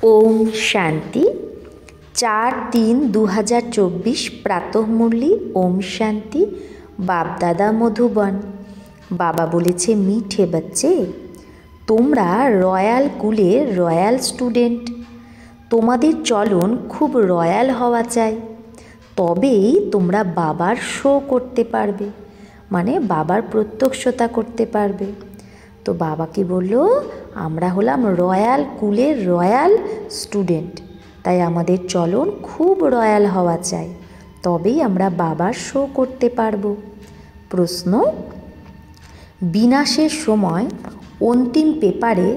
ओम शांति 4-3-2024 प्रातः मुरली ओम शांति बाप दादा मधुबन। बाबा बोलेছে मीठे बच्चे তোমরা রয়্যাল কুলের রয়্যাল স্টুডেন্ট, তোমাদের চলন খুব রয়্যাল হওয়া চাই, তবেই তোমরা বাবার শো করতে পারবে, মানে বাবার প্রত্যক্ষতা করতে পারবে। তো বাবা কি বলল, আমরা হলাম রয়্যাল কুলের রয়্যাল স্টুডেন্ট, তাই আমাদের চলন খুব রয়্যাল হওয়া চাই, তবেই আমরা বাবার শো করতে পারবো। প্রশ্ন, বিনাশের সময় অন্তিম পেপারে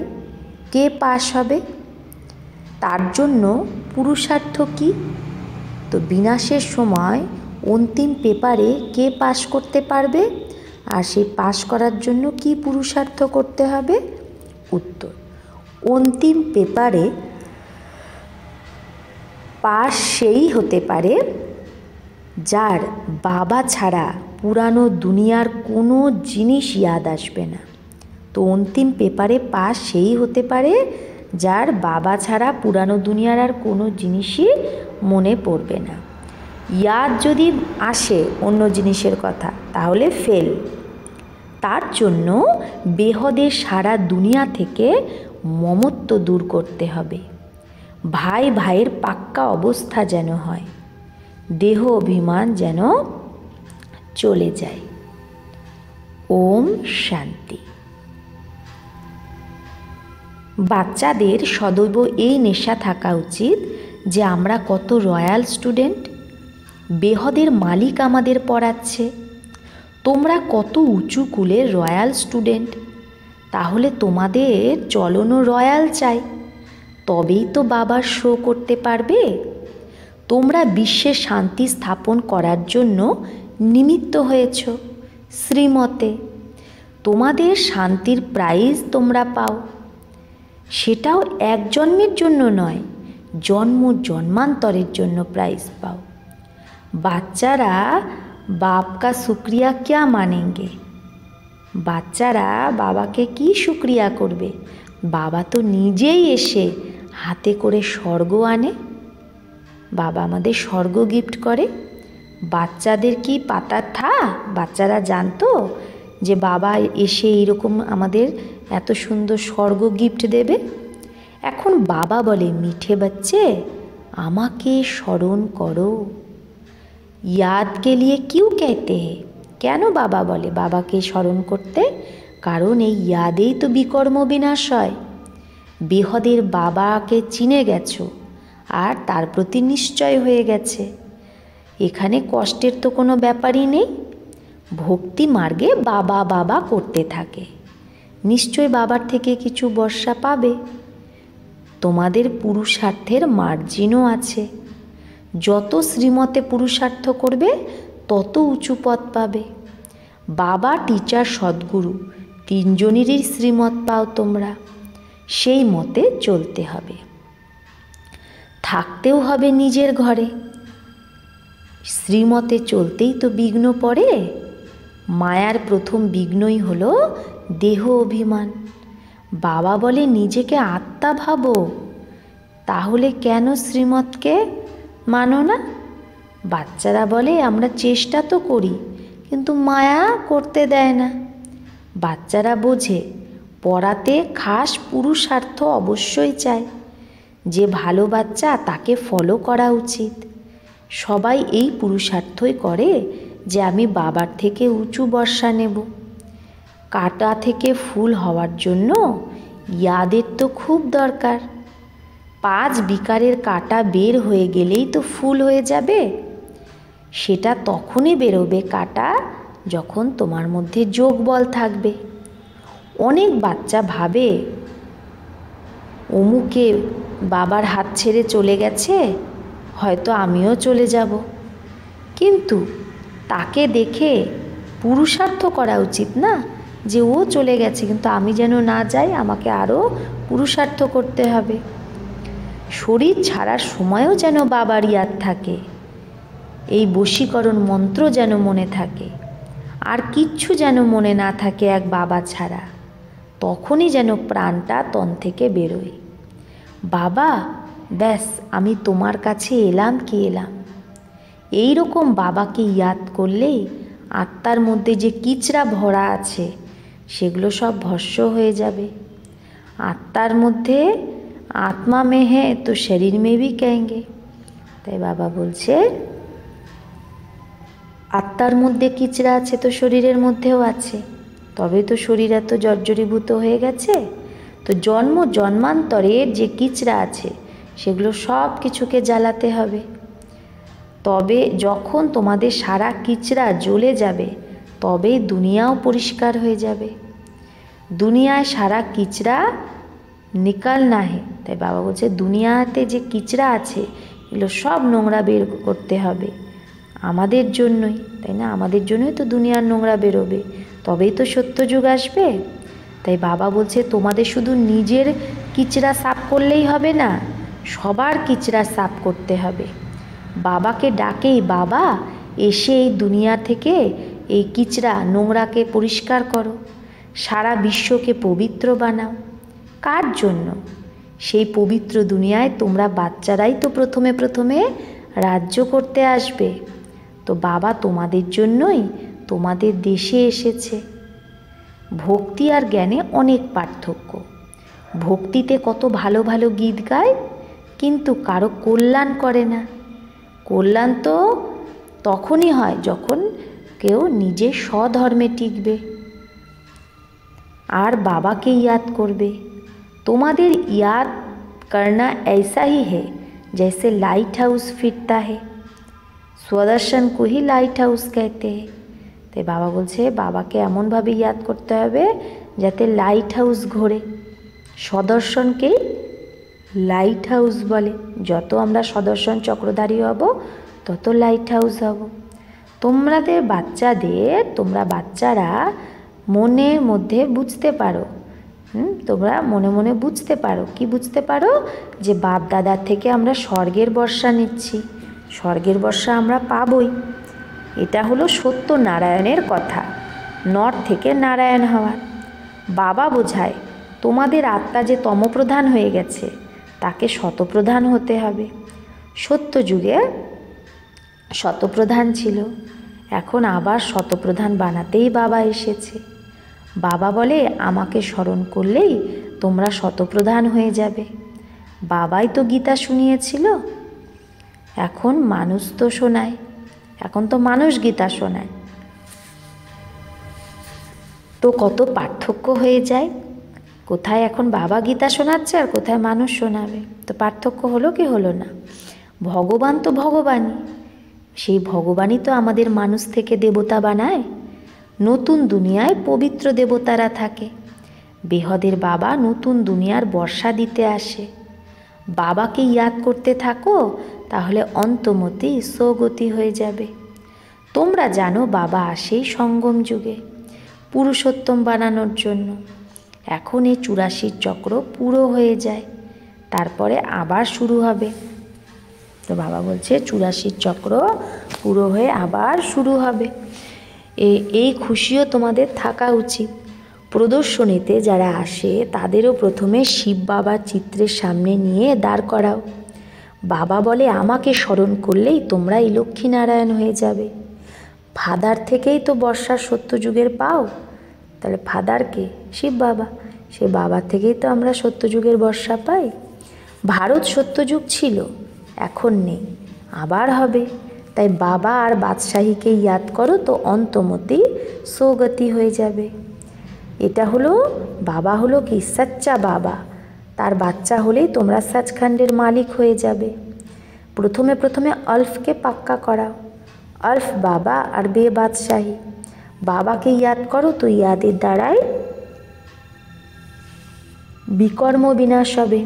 কে পাশ হবে, তার জন্য পুরুষার্থ কী? তো বিনাশের সময় অন্তিম পেপারে কে পাশ করতে পারবে, আর সেই পাশ করার জন্য কি পুরুষার্থ করতে হবে? উত্তর, অন্তিম পেপারে পাশ সেই হতে পারে যার বাবা ছাড়া পুরানো দুনিয়ার কোনো জিনিস ইয়াদ আসবে না। তো অন্তিম পেপারে পাশ সেই হতে পারে যার বাবা ছাড়া পুরানো দুনিয়ার আর কোনো জিনিসই মনে পড়বে না। ইয়াদ যদি আসে অন্য জিনিসের কথা তাহলে ফেল। তার জন্য বেহদের সারা দুনিয়া থেকে মমত্ব দূর করতে হবে, ভাই ভাইয়ের পাক্কা অবস্থা যেন হয়, দেহ অভিমান যেন চলে যায়। ওম শান্তি। বাচ্চাদের সদৈব এই নেশা থাকা উচিত যে আমরা কত রয়্যাল স্টুডেন্ট, বেহদের মালিক আমাদের পড়াচ্ছে, তোমরা কত উঁচু কুলের রয়্যাল স্টুডেন্ট, তাহলে তোমাদের চলনও রয়্যাল চাই, তবেই তো বাবার শো করতে পারবে। তোমরা বিশ্বে শান্তি স্থাপন করার জন্য নিমিত্ত হয়েছ শ্রীমতে, তোমাদের শান্তির প্রাইজ তোমরা পাও, সেটাও এক জন্মের জন্য নয়, জন্ম জন্মান্তরের জন্য প্রাইজ পাও। বাচ্চারা বাপ কা শুক্রিয়া क्या মানেঙ্গে, বাচ্চারা বাবাকে কি শুক্রিয়া করবে? বাবা তো নিজেই এসে হাতে করে স্বর্গ আনে, বাবা আমাদের স্বর্গ গিফট করে। বাচ্চাদের কি পাতা থা, বাচ্চারা জানতো যে বাবা এসে এইরকম আমাদের এত সুন্দর স্বর্গ গিফট দেবে? এখন বাবা বলে মিঠে বাচ্চে আমাকে স্মরণ করো, याद के लिए क्यों कहते हैं? কেন বাবা বলে বাবাকে স্মরণ করতে? কারণ এই ইয়াদেই তো বিকর্ম বিনাশ হয়। বেহদের বাবাকে চিনে গেছো আর তার প্রতি নিশ্চয় হয়ে গেছে, এখানে কষ্টের তো কোনো ব্যাপারই নেই। ভক্তি মার্গে বাবা বাবা করতে থাকে, নিশ্চয় বাবার থেকে কিছু বর্ষা পাবে। তোমাদের পুরুষার্থের মার্জিনও আছে, যত শ্রীমতে পুরুষার্থ করবে তত উঁচু পদ পাবে। বাবা, টিচার, সদ্গুরু তিনজনেরই শ্রীমত পাও তোমরা, সেই মতে চলতে হবে। থাকতেও হবে নিজের ঘরে, শ্রীমতে চলতেই তো বিঘ্ন পড়ে। মায়ার প্রথম বিঘ্নই হলো দেহ অভিমান। বাবা বলে নিজেকে আত্মা ভাবো, তাহলে কেন শ্রীমতকে মানো না? বাচ্চারা বলে আমরা চেষ্টা তো করি, কিন্তু মায়া করতে দেয় না। বাচ্চারা বোঝে পড়াতে খাস পুরুষার্থ অবশ্যই চায়, যে ভালো বাচ্চা তাকে ফলো করা উচিত। সবাই এই পুরুষার্থই করে যে আমি বাবার থেকে উঁচু বর্ষা নেব। কাঁটা থেকে ফুল হওয়ার জন্য ইয়াদের তো খুব দরকার। 5 বিকারের কাঁটা বের হয়ে গেলেই তো ফুল হয়ে যাবে। সেটা তখনই বেরোবে কাঁটা যখন তোমার মধ্যে যোগ বল থাকবে। অনেক বাচ্চা ভাবে অমুকে বাবার হাত ছেড়ে চলে গেছে, হয়তো আমিও চলে যাব, কিন্তু তাকে দেখে পুরুষার্থ করা উচিত না যে ও চলে গেছে কিন্তু আমি যেন না যাই, আমাকে আরও পুরুষার্থ করতে হবে। শরীর ছাড়ার সময়ও যেন বাবার ইয়াদ থাকে, এই বশীকরণ মন্ত্র যেন মনে থাকে, আর কিচ্ছু যেন মনে না থাকে এক বাবা ছাড়া, তখনই যেন প্রাণটা তন থেকে বেরোয়। বাবা ব্যাস আমি তোমার কাছে এলাম কি এলাম। এই রকম বাবাকে ইয়াদ করলেই আত্মার মধ্যে যে কিচড়া ভরা আছে সেগুলো সব ভস্ম হয়ে যাবে। আত্মার মধ্যে আত্মা মে হে তো শরীর মে ভি কহেঙ্গে। তাই বাবা বলছে আত্মার মধ্যে কিচড়া আছে তো শরীরের মধ্যেও আছে, তবে তো শরীর এত জর্জরীভূত হয়ে গেছে। তো জন্ম জন্মান্তরের যে কিচড়া আছে সেগুলো সব কিছুকে জ্বালাতে হবে। তবে যখন তোমাদের সারা কিচড়া জ্বলে যাবে তবেই দুনিয়াও পরিষ্কার হয়ে যাবে। দুনিয়ায় সারা কিচড়া নিকালনা হে। তাই বাবা বলছে দুনিয়াতে যে কিচড়া আছে এগুলো সব নোংরা বের করতে হবে আমাদের জন্যই, তাই না? আমাদের জন্যই তো দুনিয়ার নোংরা বেরোবে, তবেই তো সত্যযুগ আসবে। তাই বাবা বলছে তোমাদের শুধু নিজের কিচড়া সাফ করলেই হবে না, সবার কিচড়া সাফ করতে হবে। বাবাকে ডাকেই বাবা এসে এই দুনিয়া থেকে এই কিচড়া নোংরাকে পরিষ্কার করো, সারা বিশ্বকে পবিত্র বানাও। কার জন্য? সেই পবিত্র দুনিয়ায় তোমরা বাচ্চারাই তো প্রথমে প্রথমে রাজ্য করতে আসবে। তো বাবা তোমাদের জন্যই তোমাদের দেশে এসেছে। ভক্তি আর জ্ঞানে অনেক পার্থক্য। ভক্তিতে কত ভালো ভালো গীত গায় কিন্তু কারো কল্যাণ করে না। কল্যাণ তো তখনই হয় যখন কেউ নিজের স্বধর্মে টিকবে আর বাবাকে ইয়াদ করবে। তোমাদের याद करना ऐसा ही है जैसे लाइट हाउस फिरता है, स्वदर्शन को ही लाइट हाउस कहते हैं। তাই বাবা বলছে বাবাকে এমনভাবে ইয়াদ করতে হবে যাতে লাইট হাউস ঘোরে। সদর্শনকেই লাইট হাউস বলে। যত আমরা সদর্শন চক্রধারী হব তত লাইট হাউস হব। তোমরা বাচ্চারা মনের মধ্যে বুঝতে পারো, তোমরা মনে মনে বুঝতে পারো, কি বুঝতে পারো? যে বাপ দাদার থেকে আমরা স্বর্গের বর্ষা নিচ্ছি, স্বর্গের বর্ষা আমরা পাবই। এটা হলো সত্য নারায়ণের কথা, নর থেকে নারায়ণ হওয়ার। বাবা বোঝায় তোমাদের আত্মা যে তমপ্রধান হয়ে গেছে তাকে শতপ্রধান হতে হবে। সত্য যুগে শতপ্রধান ছিল, এখন আবার শতপ্রধান বানাতেই বাবা এসেছে। বাবা বলে আমাকে স্মরণ করলেই তোমরা শতপ্রধান হয়ে যাবে। বাবাই তো গীতা শুনিয়েছিল, এখন মানুষ তো শোনায়, এখন তো মানুষ গীতা শোনায়। তো কত পার্থক্য হয়ে যায়, কোথায় এখন বাবা গীতা শোনাচ্ছে আর কোথায় মানুষ শোনাবে। তো পার্থক্য হলো কি হলো না? ভগবান তো ভগবানই, সেই ভগবানই তো আমাদের মানুষ থেকে দেবতা বানায়। নতুন দুনিয়ায় পবিত্র দেবতারা থাকে। বেহদের বাবা নতুন দুনিয়ার বর্ষা দিতে আসে। বাবাকে ইয়াদ করতে থাকো, তাহলে অন্তমতি সগতি হয়ে যাবে। তোমরা জানো বাবা আসেই সঙ্গম যুগে পুরুষোত্তম বানানোর জন্য। এখন এই 84 চক্র পুরো হয়ে যায়, তারপরে আবার শুরু হবে। তো বাবা বলছে 84 চক্র পুরো হয়ে আবার শুরু হবে। এই খুশিও তোমাদের থাকা উচিত। প্রদর্শনীতে যারা আসে তাদেরও প্রথমে শিব বাবার চিত্রের সামনে নিয়ে দাঁড় করাও। বাবা বলে আমাকে স্মরণ করলেই তোমরা এই লক্ষ্মীনারায়ণ হয়ে যাবে। ফাদার থেকেই তো বর্ষার সত্যযুগের পাও, তাহলে ফাদারকে শিব বাবা, সে বাবার থেকেই তো আমরা সত্যযুগের বর্ষা পাই। ভারত সত্যযুগ ছিল, এখন নেই, আবার হবে। তাই বাবা আর বাদশাহীকে ইয়াদ করো, তো অন্তমতি সৌগতি হয়ে যাবে। এটা হলো বাবা হলো কি সচ্চা বাবা, তার বাচ্চা হলেই তোমরা সচখণ্ডের মালিক হয়ে যাবে। প্রথমে প্রথমে আলফকে পাক্কা করাও, আলফ বাবা আর বে বাদশাহী। বাবাকে ইয়াদ করো, তো ইয়াদের দ্বারাই বিকর্ম বিনাশ হবে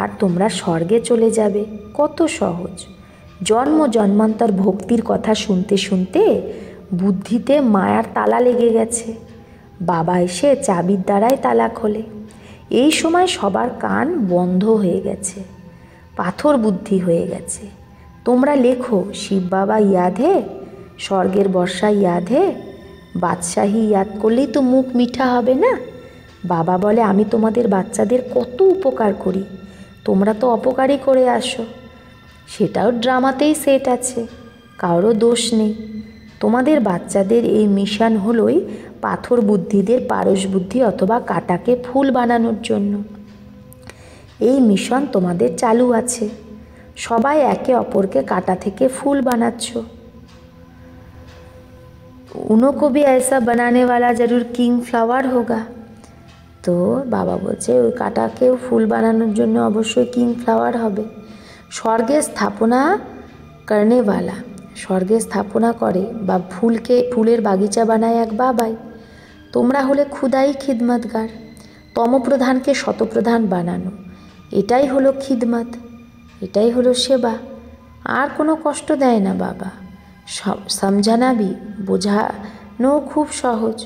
আর তোমরা স্বর্গে চলে যাবে। কত সহজ! জন্ম জন্মান্তর ভক্তির কথা শুনতে শুনতে বুদ্ধিতে মায়ার তালা লেগে গেছে। বাবা এসে চাবির দ্বারাই তালা খোলে। এই সময় সবার কান বন্ধ হয়ে গেছে, পাথর বুদ্ধি হয়ে গেছে। তোমরা লেখো শিব বাবা ইয়াদ হে, স্বর্গের বর্ষা ইয়াদ হে, বাদশাহী ইয়াদ করলেই তো মুখ মিঠা হবে না। বাবা বলে আমি তোমাদের বাচ্চাদের কত উপকার করি, তোমরা তো অপকারই করে আসো। সেটাও ড্রামাতেই সেট আছে, কারোর দোষ নেই। তোমাদের বাচ্চাদের এই মিশন হলোই পাথর বুদ্ধিদের পারস বুদ্ধি অথবা কাঁটাকে ফুল বানানোর জন্য। এই মিশন তোমাদের চালু আছে। সবাই একে অপরকে কাঁটা থেকে ফুল বানাচ্ছ। उनको भी ऐसा बनाने वाला जरूर किंग फ्लावर होगा। তো বাবা বলছে ওই কাঁটাকেও ফুল বানানোর জন্য অবশ্যই কিং ফ্লাওয়ার হবে। স্বর্গে স্থাপনা কর্নেওয়ালা, স্বর্গে স্থাপনা করে বা ফুলের বাগিচা বানায় এক বাবাই। তোমরা হলে খুদাই খিদমতগার, তমপ্রধানকে শতপ্রধান বানানো, এটাই হলো খিদমত, এটাই হলো সেবা। আর কোনো কষ্ট দেয় না বাবা। সমঝানা বি, বোঝানো খুব সহজ।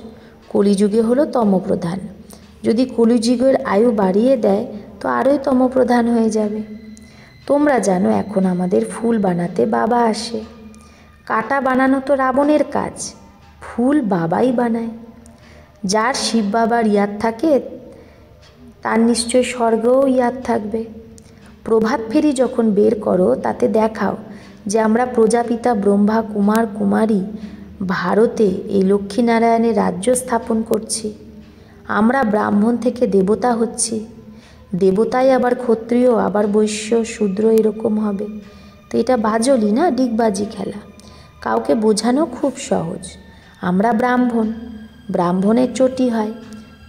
কলিযুগে হলো তমপ্রধান, যদি কলিযুগের আয়ু বাড়িয়ে দেয় তো আরোই তমপ্রধান হয়ে যাবে। তোমরা জানো এখন আমাদের ফুল বানাতে বাবা আসে। কাঁটা বানানো তো রাবণের কাজ, ফুল বাবাই বানায়। যার শিব বাবার ইয়াদ থাকে তার নিশ্চয় স্বর্গও ইয়াদ থাকবে। প্রভাত ফেরি যখন বের করো তাতে দেখাও যে আমরা প্রজাপিতা ব্রহ্মা কুমার কুমারী ভারতে এই লক্ষ্মীনারায়ণের রাজ্য স্থাপন করছি। আমরা ব্রাহ্মণ থেকে দেবতা হচ্ছি। দেবতাই আবার ক্ষত্রিয়, আবার বৈশ্য, শূদ্র এরকম হবে। তো এটা বাজলি না, ডিগবাজি খেলা। কাউকে বোঝানো খুব সহজ। আমরা ব্রাহ্মণ, ব্রাহ্মণের চটি হয়।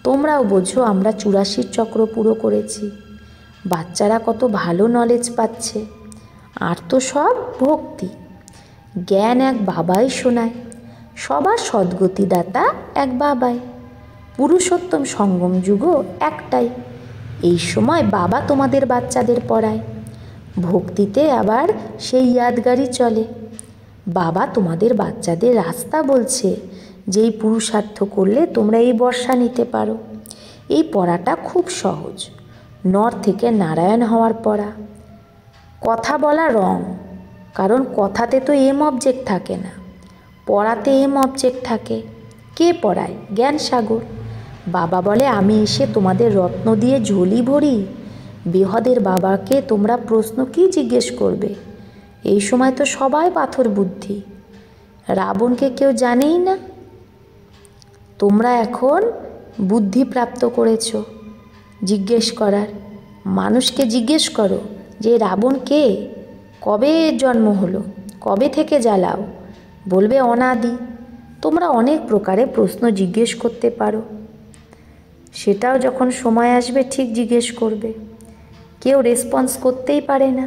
তোমরাও বোঝো আমরা 84 চক্র পুরো করেছি। বাচ্চারা কত ভালো নলেজ পাচ্ছে। আর তো সব ভক্তি। জ্ঞান এক বাবাই শোনায়। সবার সদ্গতিদাতা এক বাবাই। পুরুষোত্তম সঙ্গম যুগও একটাই। এই সময় বাবা তোমাদের বাচ্চাদের পড়ায়। ভক্তিতে আবার সেই ইয়াদগারি চলে। বাবা তোমাদের বাচ্চাদের রাস্তা বলছে যে এই পুরুষার্থ করলে তোমরা এই বর্ষা নিতে পারো। এই পড়াটা খুব সহজ, নর থেকে নারায়ণ হওয়ার পড়া। কথা বলা রং, কারণ কথাতে তো এম অবজেক্ট থাকে না, পড়াতে এম অবজেক্ট থাকে। কে পড়ায়? জ্ঞান সাগর। বাবা বলে আমি এসে তোমাদের রত্ন দিয়ে ঝুলি ভরি। বেহদের বাবাকে তোমরা প্রশ্ন কি জিজ্ঞেস করবে? এই সময় তো সবাই পাথর বুদ্ধি। রাবণকে কেউ জানেই না। তোমরা এখন বুদ্ধি প্রাপ্ত করেছ জিজ্ঞেস করার। মানুষকে জিজ্ঞেস করো যে রাবণ কে, কবে জন্ম হলো, কবে থেকে জ্বালাও, বলবে অনাদি। তোমরা অনেক প্রকারে প্রশ্ন জিজ্ঞেস করতে পারো। সেটাও যখন সময় আসবে ঠিক জিজ্ঞেস করবে। কেউ রেসপন্স করতেই পারে না।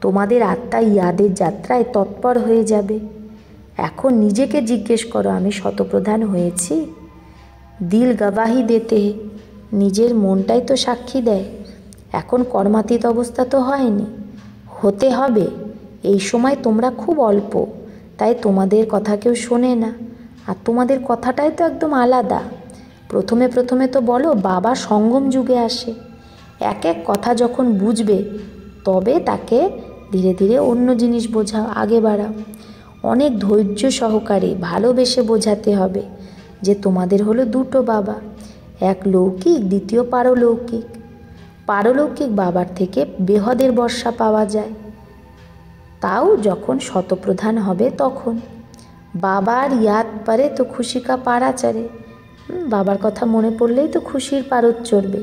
তোমাদের আত্মা ইয়াদের যাত্রায় তৎপর হয়ে যাবে। এখন নিজেকে জিজ্ঞেস করো আমি শতপ্রধান হয়েছি? দিল গবাহি দেতে, নিজের মনটাই তো সাক্ষী দেয়। এখন কর্মাতীত অবস্থা তো হয়নি, হতে হবে। এই সময় তোমরা খুব অল্প, তাই তোমাদের কথা কেউ শোনে না। আর তোমাদের কথাটাই তো একদম আলাদা। প্রথমে প্রথমে তো বলো বাবা সঙ্গম যুগে আসে। এক এক কথা যখন বুঝবে তবে তাকে ধীরে ধীরে অন্য জিনিস বোঝাও, আগে বাড়াও। অনেক ধৈর্য সহকারে ভালোবেসে বোঝাতে হবে যে তোমাদের হলো দুটো বাবা, এক লৌকিক, দ্বিতীয় পারলৌকিক। পারলৌকিক বাবার থেকে বেহদের বর্ষা পাওয়া যায়, তাও যখন শতপ্রধান হবে তখন। বাবার ইয়াদ পারে তো খুশি কা পারা চড়ে। বাবার কথা মনে পড়লেই তো খুশির পারদ চড়বে।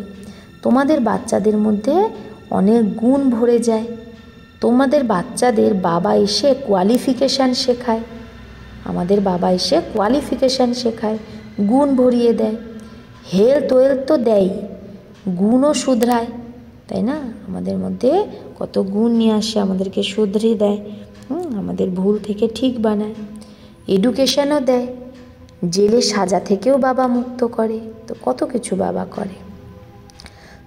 তোমাদের বাচ্চাদের মধ্যে অনেক গুণ ভরে যায়। তোমাদের বাচ্চাদের বাবা এসে কোয়ালিফিকেশান শেখায়। আমাদের বাবা এসে কোয়ালিফিকেশান শেখায়, গুণ ভরিয়ে দেয়। হেলথ ওয়েলথ তো দেয়, গুণও শুধরায়, তাই না? আমাদের মধ্যে কত গুণ নিয়ে আসে, আমাদেরকে শুধরে দেয়, আমাদের ভুল থেকে ঠিক বানায়। এডুকেশানও দেয়, জেলে সাজা থেকেও বাবা মুক্ত করে। তো কত কিছু বাবা করে।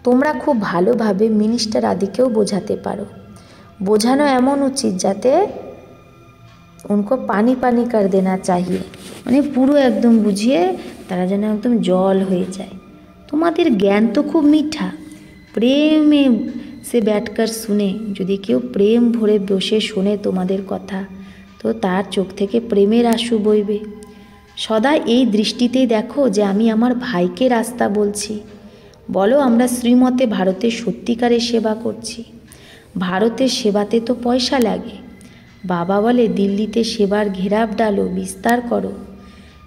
তোমরা খুব ভালোভাবে মিনিস্টার আদিকেও বোঝাতে পারো। বোঝানো এমন উচিত যাতে উनको পানি পানি কর দেনা চাহিয়ে, মানে পুরো একদম বুঝিয়ে তারা যেন একদম জল হয়ে যায়। তোমাদের জ্ঞান তো খুব মিঠা। প্রেমে সে ব্যাটকার শুনে, যদি কেউ প্রেম ভরে বসে শোনে তোমাদের কথা, তো তার চোখ থেকে প্রেমের আঁসু বইবে। সদা এই দৃষ্টিতেই দেখো যে আমি আমার ভাইকে রাস্তা বলছি। বলো আমরা শ্রীমতে ভারতের সত্যিকারের সেবা করছি। ভারতের সেবাতে তো পয়সা লাগে। বাবা বলে দিল্লিতে সেবার ঘেরাব ডালো, বিস্তার করো,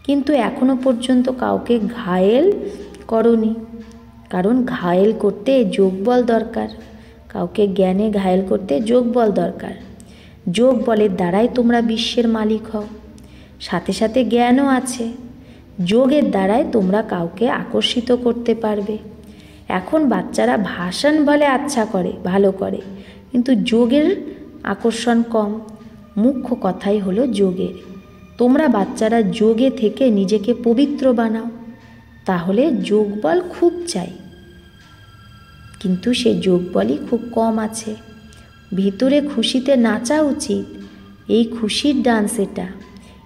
কিন্তু এখনো পর্যন্ত কাউকে ঘায়েল করনি। কারণ ঘায়েল করতে যোগবল দরকার, কাউকে জ্ঞানে ঘায়েল করতে যোগবল দরকার। যোগ বলের দ্বারাই তোমরা বিশ্বের মালিক হও, সাথে সাথে জ্ঞানও আছে। যোগের দ্বারাই তোমরা কাউকে আকর্ষিত করতে পারবে। এখন বাচ্চারা ভাষণ বলে আচ্ছা করে, ভালো করে, কিন্তু যোগের আকর্ষণ কম। মুখ্য কথাই হলো যোগের। তোমরা বাচ্চারা যোগে থেকে নিজেকে পবিত্র বানাও, তাহলে যোগবল খুব চাই, কিন্তু সে যোগবলই খুব কম আছে। ভিতরে খুশিতে নাচা উচিত, এই খুশির ডান্স এটা।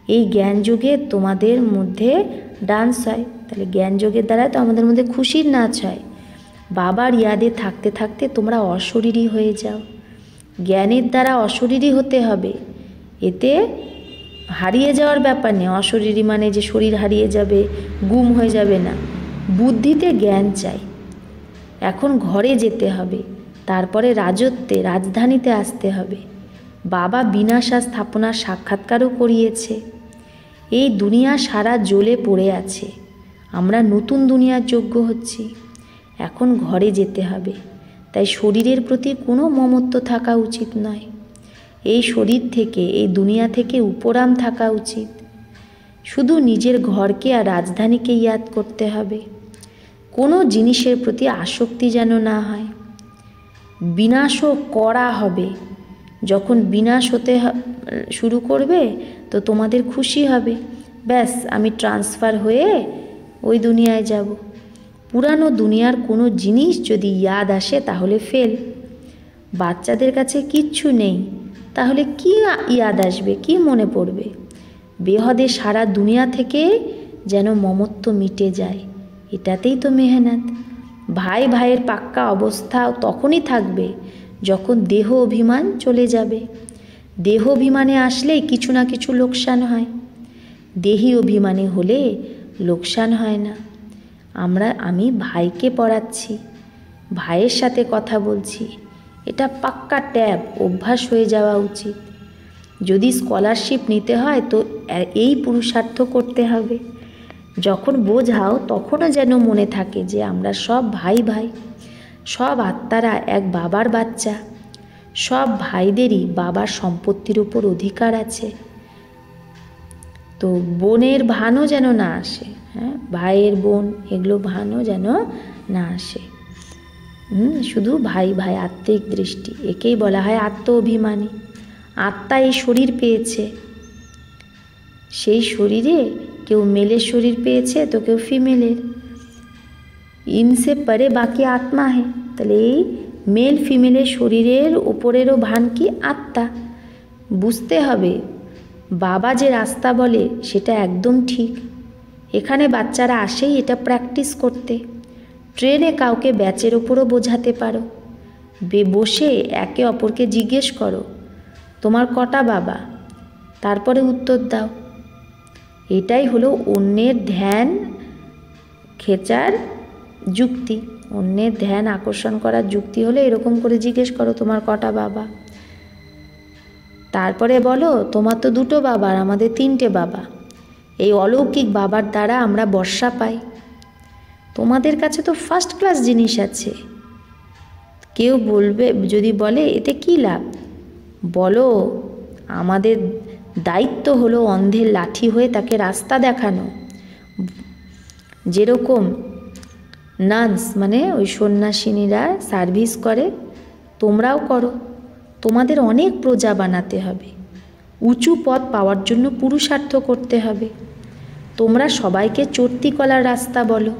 এই জ্ঞান যোগে তোমাদের মধ্যে ডান্স হয়, তাহলে জ্ঞান যোগের দ্বারা তো আমাদের মধ্যে খুশির নাচ হয়। বাবার ইয়াদে থাকতে থাকতে তোমরা অশরীরী হয়ে যাও। জ্ঞানের দ্বারা অশরীরী হতে হবে, এতে হারিয়ে যাওয়ার ব্যাপার নেই। অশরীরী মানে যে শরীর হারিয়ে যাবে, গুম হয়ে যাবে না। বুদ্ধিতে জ্ঞান চাই। এখন ঘরে যেতে হবে, তারপরে রাজত্বে, রাজধানীতে আসতে হবে। বাবা বিনাশা স্থাপনার সাক্ষাৎকারও করিয়েছে। এই দুনিয়া সারা জ্বলে পড়ে আছে, আমরা নতুন দুনিয়ার যোগ্য হচ্ছি। এখন ঘরে যেতে হবে, তাই শরীরের প্রতি কোনো মমত্ব থাকা উচিত নয়। এই শরীর থেকে, এই দুনিয়া থেকে উপরাম থাকা উচিত। শুধু নিজের ঘরকে আর রাজধানীকে ইয়াদ করতে হবে। কোনো জিনিসের প্রতি আসক্তি যেন না হয়। বিনাশও করা হবে। যখন বিনাশ হতে শুরু করবে তো তোমাদের খুশি হবে, ব্যাস আমি ট্রান্সফার হয়ে ওই দুনিয়ায় যাব। পুরানো দুনিয়ার কোনো জিনিস যদি ইয়াদ আসে তাহলে ফেল। বাচ্চাদের কাছে কিচ্ছু নেই, তাহলে কি ইয়াদ আসবে, কি মনে পড়বে? বেহদে সারা দুনিয়া থেকে যেন মমত্ব মিটে যায়, এটাতেই তো মেহনত। ভাই ভাইয়ের পাক্কা অবস্থা তখনই থাকবে যখন দেহ অভিমান চলে যাবে। দেহ অভিমানে আসলেই কিছু না কিছু লোকসান হয়, দেহি অভিমানে হলে লোকসান হয় না। আমি ভাইকে পড়াচ্ছি, ভাইয়ের সাথে কথা বলছি, এটা পাক্কা ট্যাব, অভ্যাস হয়ে যাওয়া উচিত। যদি স্কলারশিপ নিতে হয় তো এই পুরুষার্থ করতে হবে। যখন বোঝাও তখনও যেন মনে থাকে যে আমরা সব ভাই ভাই, সব আত্মারা এক বাবার বাচ্চা। সব ভাইদেরই বাবার সম্পত্তির উপর অধিকার আছে। তো বোনের ভানও যেন না আসে, হ্যাঁ, ভাইয়ের বোন এগুলো ভানও যেন না আসে। শুধু ভাই ভাই, আত্মিক দৃষ্টি, একেই বলা হয় আত্ম অভিমানী। আত্মা এই শরীর পেয়েছে, সেই শরীরে কেউ মেলের শরীর পেয়েছে তো কেউ ফিমেলের। ইনসে পরে বাকি আত্মা है, তাহলে এই মেল ফিমেলের শরীরের উপরেরও ভান কি আত্মা। বুঝতে হবে বাবা যে রাস্তা বলে সেটা একদম ঠিক। এখানে বাচ্চারা আসেই এটা প্র্যাকটিস করতে। ট্রেনে কাউকে ব্যাচের ওপরও বোঝাতে পারো। বসে একে অপরকে জিজ্ঞেস করো তোমার কটা বাবা, তারপরে উত্তর দাও। এটাই হলো অন্যের ধ্যান খেচার যুক্তি, অন্যের ধ্যান আকর্ষণ করার যুক্তি হলে এরকম করে জিজ্ঞেস করো তোমার কটা বাবা। তারপরে বলো তোমার তো দুটো বাবা আর আমাদের তিনটে বাবা। এই অলৌকিক বাবার দ্বারা আমরা বর্ষা পাই। তোমাদের কাছে তো ফার্স্ট ক্লাস জিনিস আছে। কেউ বলবে, যদি বলে এতে কী লাভ, বলো আমাদের দায়িত্ব হলো অন্ধের লাঠি হয়ে তাকে রাস্তা দেখানো। যেরকম নান্স মানে ওই সন্ন্যাসিনীরা সার্ভিস করে, তোমরাও করো। তোমাদের অনেক প্রজা বানাতে হবে, উঁচু পদ পাওয়ার জন্য পুরুষার্থ করতে হবে। তোমরা সবাইকে চড়তি কলার রাস্তা বলো।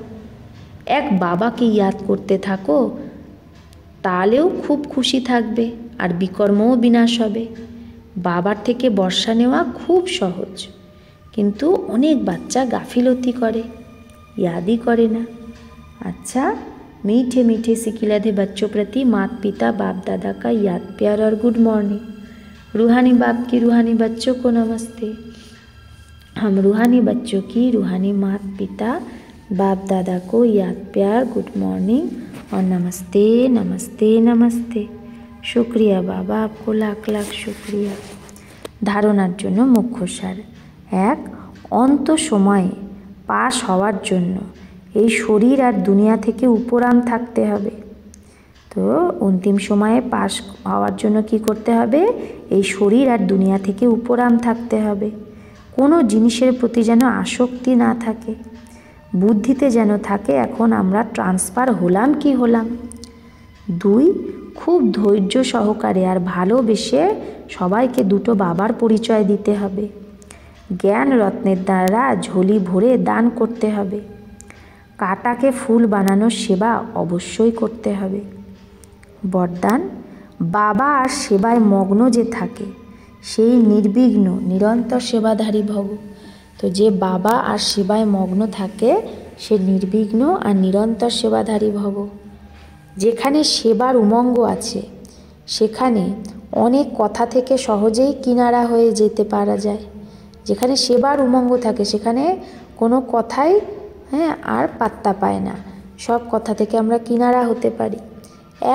এক বাবাকে ইয়াদ করতে থাকো, তাহলেও খুব খুশি থাকবে আর বিকর্মও বিনাশ হবে। বাবার থেকে বর্ষা নেওয়া খুব সহজ, কিন্তু অনেক বাচ্চা গাফিলতি করে, याद करे ना। अच्छा, मीठे मीठे सिकिलाधे बच्चों प्रति माता पिता बाप दादा का याद प्यार और गुड मॉर्निंग। रूहानी बाप की रूहानी बच्चों को नमस्ते। हम रूहानी बच्चों की रूहानी माता पिता बाप दादा को याद प्यार, गुड मॉर्निंग और नमस्ते नमस्ते नमस्ते। शुक्रिया बाबा, आपको लाख लाख शुक्रिया। धारणार জন্য মুখ্য সার। 1, অন্ত সময়ে পাশ হওয়ার জন্য এই শরীর আর দুনিয়া থেকে উপরাম থাকতে হবে। তো অন্তিম সময়ে পাশ হওয়ার জন্য কি করতে হবে? এই শরীর আর দুনিয়া থেকে উপরাম থাকতে হবে। কোনো জিনিসের প্রতি যেন আসক্তি না থাকে, বুদ্ধিতে যেন থাকে এখন আমরা ট্রান্সফার হলাম কি হলাম। 2, খুব ধৈর্য সহকারে আর ভালোবেসে সবাইকে দুটো বাবার পরিচয় দিতে হবে। জ্ঞান রত্নের দ্বারা ঝুলি ভরে দান করতে হবে। কাটাকে ফুল বানানোর সেবা অবশ্যই করতে হবে। বরদান, বাবা আর সেবায় মগ্ন যে থাকে সেই নির্বিঘ্ন নিরন্তর সেবাধারী ভব। তো যে বাবা আর সেবায় মগ্ন থাকে সে নির্বিঘ্ন আর নিরন্তর সেবাধারী ভব। যেখানে সেবার উমঙ্গ আছে সেখানে অনেক কথা থেকে সহজেই কিনারা হয়ে যেতে পারা যায়। যেখানে সেবার উমঙ্গ থাকে সেখানে কোনো কথাই আর পাত্তা পায় না, সব কথা থেকে আমরা কিনারা হতে পারি।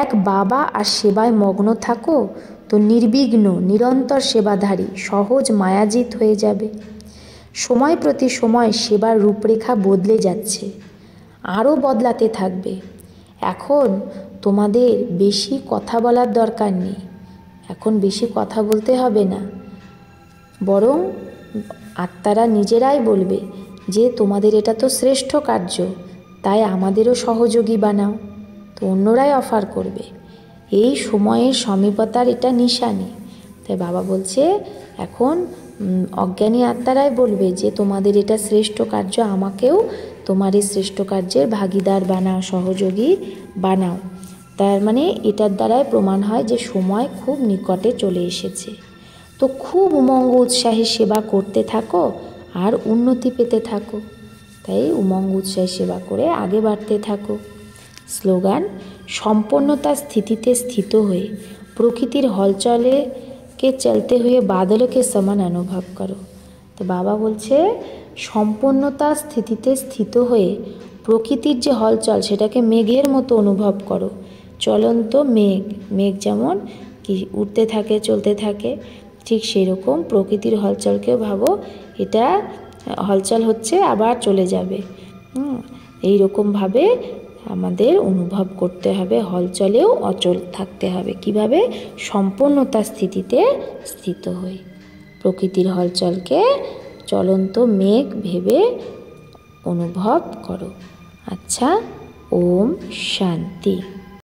এক বাবা আর সেবায় মগ্ন থাকো তো নির্বিঘ্ন নিরন্তর সেবাধারী সহজ মায়াজিত হয়ে যাবে। সময় প্রতি সময় সেবার রূপরেখা বদলে যাচ্ছে, আরও বদলাতে থাকবে। এখন তোমাদের বেশি কথা বলার দরকার নেই, এখন বেশি কথা বলতে হবে না, বরং আত্মারা নিজেরাই বলবে যে তোমাদের এটা তো শ্রেষ্ঠ কার্য, তাই আমাদেরও সহযোগী বানাও। তো অন্যরাই অফার করবে। এই সময়ের সমীপতার এটা নিশানি। তাই বাবা বলছে এখন অজ্ঞানী আত্মারাই বলবে যে তোমাদের এটা শ্রেষ্ঠ কার্য, আমাকেও তোমার এই শ্রেষ্ঠ কার্যের ভাগিদার বানাও, সহযোগী বানাও। তার মানে এটার দ্বারাই প্রমাণ হয় যে সময় খুব নিকটে চলে এসেছে। তো খুব উমঙ্গ উৎসাহী সেবা করতে থাকো আর উন্নতি পেতে থাকো। তাই উমঙ্গ উৎসাহী সেবা করে আগে বাড়তে থাকো। স্লোগান, সম্পন্নতা স্থিতিতে স্থিত হয়ে প্রকৃতির হলচলে কে চলতে हुए बादलों के समान अनुभव करो। তো বাবা বলছে সম্পন্নতা স্থিতিতে স্থিত হয়ে প্রকৃতির যে হলচল সেটাকে মেঘের মতো অনুভব করো। চলন্ত মেঘ, মেঘ যেমন কি উঠতে থাকে চলতে থাকে, ঠিক সেরকম প্রকৃতির হলচলকেও ভাবো এটা হলচল হচ্ছে আবার চলে যাবে। এই রকমভাবে আমাদের অনুভব করতে হবে, হলচলেও অচল থাকতে হবে। কিভাবে? সম্পন্নতা স্থিতিতে স্থিত হয়ে প্রকৃতির হলচলকে চলন্ত মেঘ ভেবে অনুভব করো। আচ্ছা, ওম শান্তি।